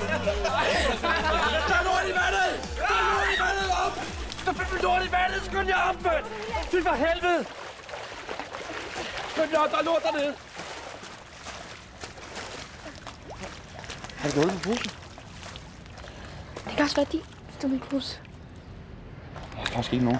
Der er lort i vandet! Der er lort i vandet! Op! Der er lort i vandet! Skynd jer op, mand! Fy for helvede! Skynd jer op! Der er lort dernede! Har du noget på posen? Det kan også være din, hvis du vil pose. Der er faktisk ikke nogen.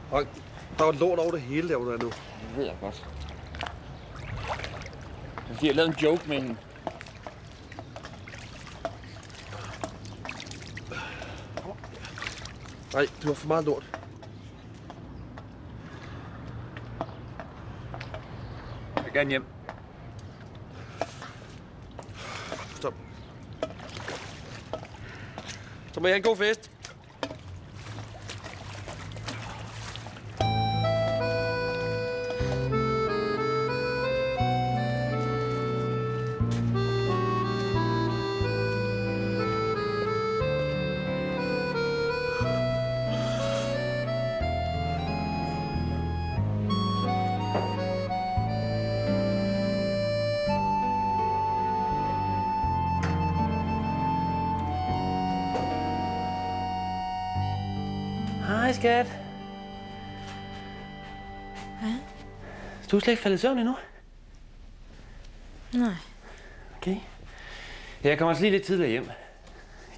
Frank, der var lort over det hele derude nu. Det ved jeg godt. Jeg har lavet en joke med hende. Nej, det var for meget lort. Jeg vil gerne hjem. Stop. Så må jeg have en god fest. Hej, skat. Hvad? Du er slet ikke faldet i søvn endnu? Nej. Okay. Jeg kommer altså lige lidt tidligere hjem. Jeg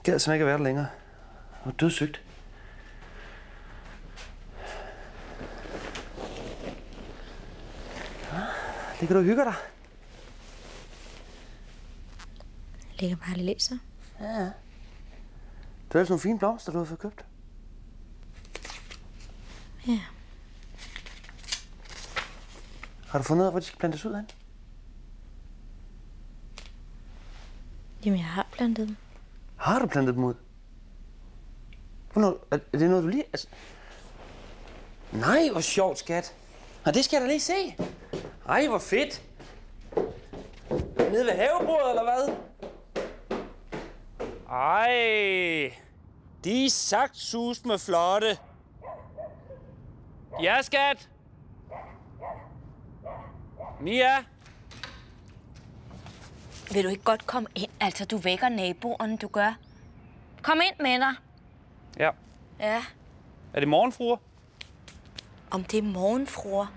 gad simpelthen ikke at være der længere. Jeg var dødssygt. Ligger du og hygger dig? Jeg ligger bare og læser. Ja. Det er altså nogle fine blomster, du har fået købt. Ja. Har du fundet ud af, hvor de skal plantes ud af? Jamen, jeg har plantet dem. Har du plantet dem ud? Hvornår? Er det noget, du lige... Altså... Nej, hvor sjovt, skat. Og det skal jeg da lige se. Ej, hvor fedt. Nede ved havebordet, eller hvad? Ej, de er saftsus med flotte. Ja, skat. Mia. Vil du ikke godt komme ind? Altså, du vækker naboerne, du gør. Kom ind med dig. Ja. Ja. Er det morgenfruer? Om det er morgenfruer?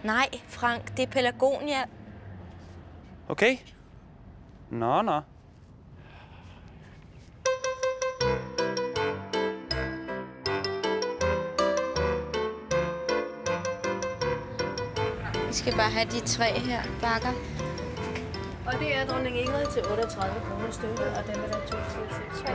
Nej, Frank, det er Pelagonia. Okay. Nå. Vi skal bare have de 3 her bakker. Og det er dronning Ingrid til 38 kroner stykket, og dem er der 2 til 6.